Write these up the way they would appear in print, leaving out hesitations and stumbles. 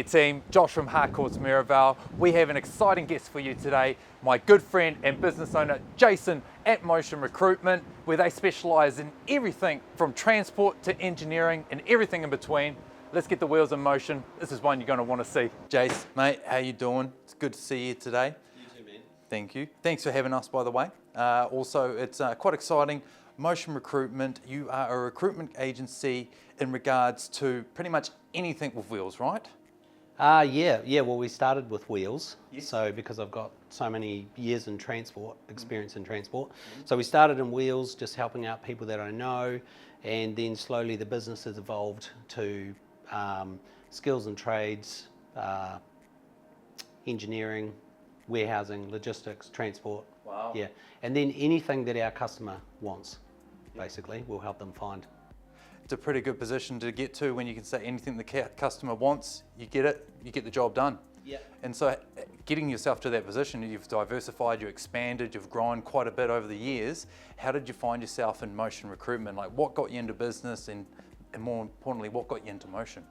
team, Josh from 𝙈𝙤𝙪𝙧𝙨. We have an exciting guest for you today, my good friend and business owner, Jason at Motion Recruitment, where they specialise in everything from transport to engineering and everything in between. Let's get the wheels in motion. This is one you're going to want to see. Jace, mate, how you doing? It's good to see you today. You too, man. Thank you. Thanks for having us, by the way. Also, it's quite exciting. Motion Recruitment, you are a recruitment agency in regards to pretty much anything with wheels, right? Yeah. Well, we started with wheels. Yes. So because I've got so many years in transport, experience in transport. So we started in wheels, just helping out people that I know. And then slowly the business has evolved to skills and trades, engineering, warehousing, logistics, transport. Wow. Yeah. And then anything that our customer wants, basically, we'll help them find. It's a pretty good position to get to when you can say anything the customer wants, you get it, you get the job done. Yeah. And so getting yourself to that position, you've diversified, you've expanded, you've grown quite a bit over the years. How did you find yourself in motion recruitment? Like what got you into business and more importantly, what got you into motion?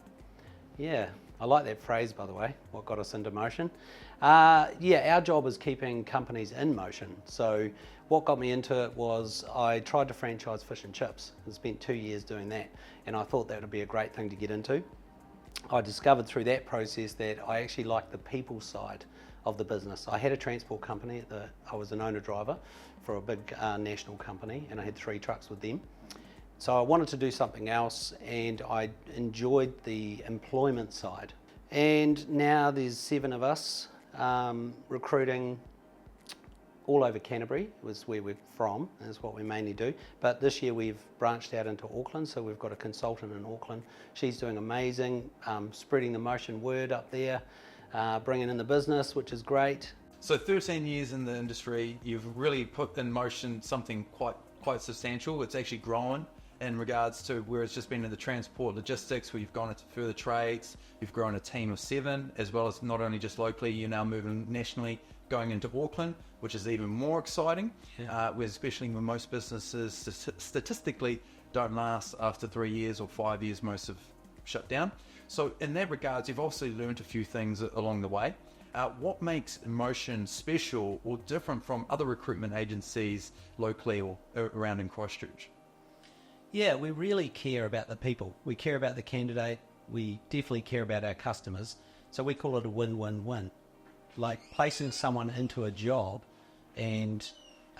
Yeah, I like that phrase, by the way, what got us into motion. Yeah, our job is keeping companies in motion. So what got me into it was I tried to franchise fish and chips and spent 2 years doing that. And I thought that would be a great thing to get into. I discovered through that process that I actually liked the people side of the business. I had a transport company, I was an owner-driver for a big national company, and I had 3 trucks with them. So I wanted to do something else, and I enjoyed the employment side. And now there's 7 of us recruiting all over Canterbury, was where we're from, is what we mainly do. But this year we've branched out into Auckland, so we've got a consultant in Auckland. She's doing amazing, spreading the motion word up there, bringing in the business, which is great. So 13 years in the industry, you've really put in motion something quite substantial. It's actually grown in regards to where it's just been in the transport logistics, where you've gone into further trades, you've grown a team of 7, as well as not only just locally, you're now moving nationally, going into Auckland, which is even more exciting, where especially when most businesses statistically don't last after 3 years or 5 years, most have shut down. So in that regards, you've also learned a few things along the way. What makes Motion special or different from other recruitment agencies locally or around in Christchurch? Yeah, we really care about the people. We care about the candidate. We definitely care about our customers. So we call it a win-win-win. Like placing someone into a job, and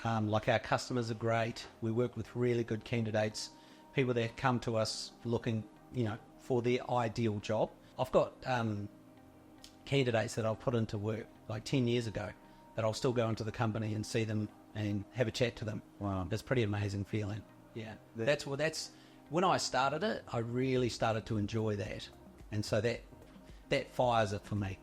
like our customers are great. We work with really good candidates, people that come to us looking, for their ideal job. I've got candidates that I'll put into work like 10 years ago that I'll still go into the company and see them and have a chat to them. Wow. It's a pretty amazing feeling. Yeah, that's when I started it, I really started to enjoy that. And so that fires it for me.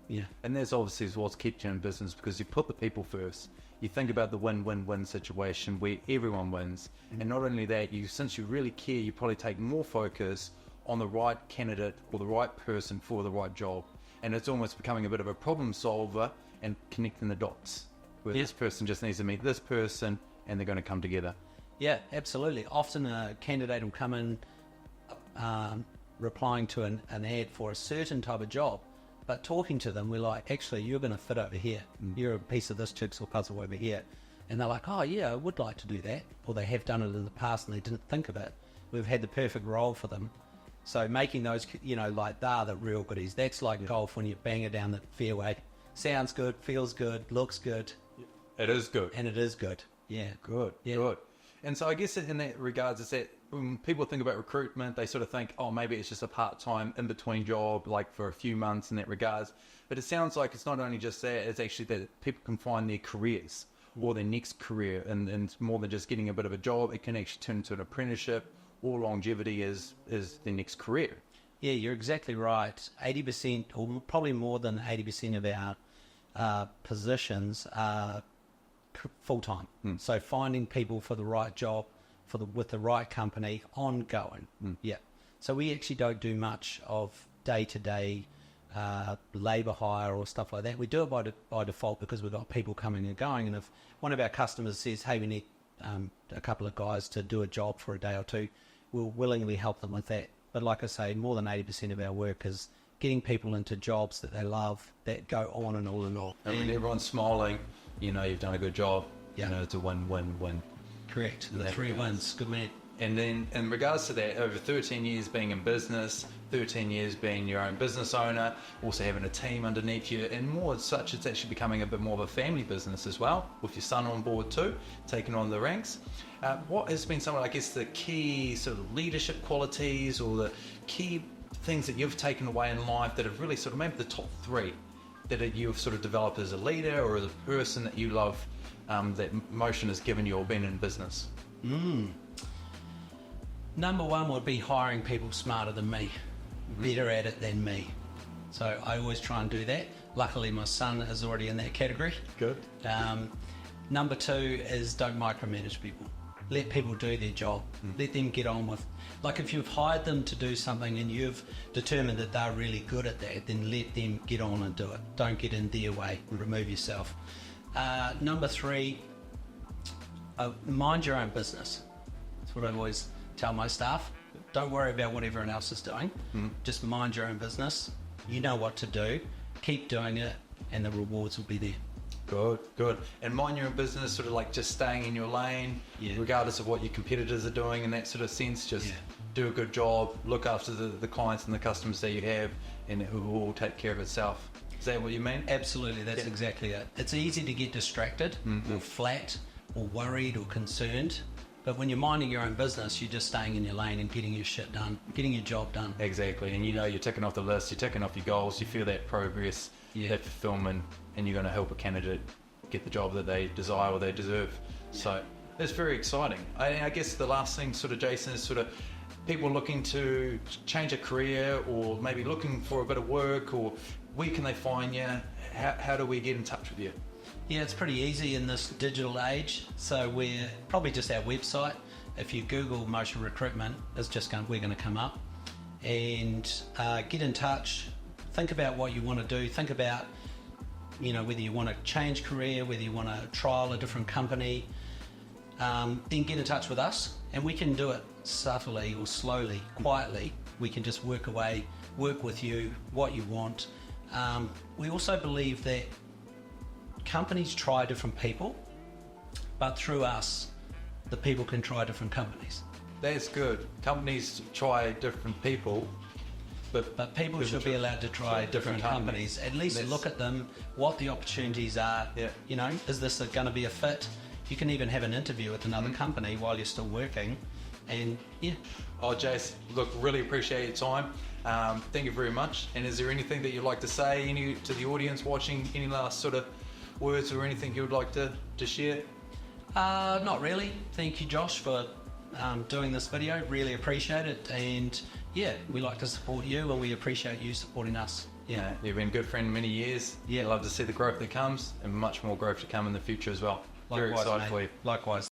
Yeah. And that's obviously what's kept you in business, because you put the people first. You think about the win-win-win situation where everyone wins. And not only that, since you really care, you probably take more focus on the right candidate or the right person for the right job. And it's almost becoming a bit of a problem solver and connecting the dots, where this person just needs to meet this person and they're going to come together. Yeah, absolutely. Often a candidate will come in replying to an ad for a certain type of job, but talking to them, we're like, actually, you're going to fit over here. You're a piece of this jigsaw puzzle over here. And they're like, oh yeah, I would like to do that. Or they have done it in the past and they didn't think of it. We've had the perfect role for them. So making those, like they're the real goodies. That's like golf when you bang it down the fairway. Sounds good, feels good, looks good. It is good. And it is good. Yeah. Good. And so I guess in that regards, is that when people think about recruitment, they sort of think, oh, maybe it's just a part-time in-between job, like for a few months in that regards. But it sounds like it's not only just that, it's actually that people can find their careers or their next career. And it's more than just getting a bit of a job. It can actually turn into an apprenticeship, or longevity is their next career. Yeah, you're exactly right. 80%, or probably more than 80% of our positions are full-time. So finding people for the right job, with the right company, ongoing. Yeah. So we actually don't do much of day-to-day labour hire or stuff like that. We do it by default because we've got people coming and going. And if one of our customers says, hey, we need a couple of guys to do a job for a day or two, we'll willingly help them with that. But like I say, more than 80% of our work is getting people into jobs that they love, that go on and all and all. And when everyone's smiling, you know you've done a good job. Yeah. You know, it's a win-win-win. Correct. The 3 wins. Good man. And then in regards to that, over 13 years being in business, 13 years being your own business owner, also having a team underneath you, and more as such, it's actually becoming a bit more of a family business as well, with your son on board too, taking on the ranks. What has been some of, I guess, the key sort of leadership qualities or the key things that you've taken away in life that have really sort of maybe the top 3 that you've sort of developed as a leader or as a person that you love that motion has given you or been in business? Number 1 would be hiring people smarter than me, better at it than me. So I always try and do that. Luckily, my son is already in that category. Good. Number 2 is don't micromanage people. Let people do their job. Let them get on with. Like if you've hired them to do something and you've determined that they're really good at that, then let them get on and do it. Don't get in their way. Remove yourself. Number 3, mind your own business. That's what I always tell my staff. Don't worry about what everyone else is doing. Just mind your own business. You know what to do. Keep doing it, and the rewards will be there. Good. And mind your own business, sort of like just staying in your lane, regardless of what your competitors are doing in that sort of sense. Just do a good job, look after the clients and the customers that you have, and it will all take care of itself. Is that what you mean? Absolutely, that's exactly it. It's easy to get distracted or flat or worried or concerned. But when you're minding your own business, you're just staying in your lane and getting your shit done, getting your job done. Exactly, and you know you're ticking off the list, you're ticking off your goals, you feel that progress, that fulfillment, and you're going to help a candidate get the job that they desire or they deserve. So that's very exciting. I guess the last thing, sort of, Jason, is sort of people looking to change a career or maybe looking for a bit of work, or where can they find you? How do we get in touch with you? Yeah, it's pretty easy in this digital age. So we're probably just our website. If you Google motion recruitment, we're going to come up. And get in touch. Think about what you want to do. Think about, whether you want to change career, whether you want to trial a different company. Then get in touch with us, and we can do it subtly or slowly, quietly. We can just work away, work with you, what you want. We also believe that companies try different people, but through us, the people can try different companies. That's good. Companies try different people, but people should be allowed to try different companies. At least look at them, what the opportunities are. Is this going to be a fit? You can even have an interview with another company while you're still working. And Oh, Jace, look, really appreciate your time. Thank you very much. And is there anything that you'd like to say to the audience watching? Any last sort of words or anything you would like to share? Not really. Thank you, Josh, for doing this video. Really appreciate it. And we like to support you, and we appreciate you supporting us. You've been a good friend many years. I'd love to see the growth that comes, and much more growth to come in the future as well. Likewise, very excited mate. for you. Likewise.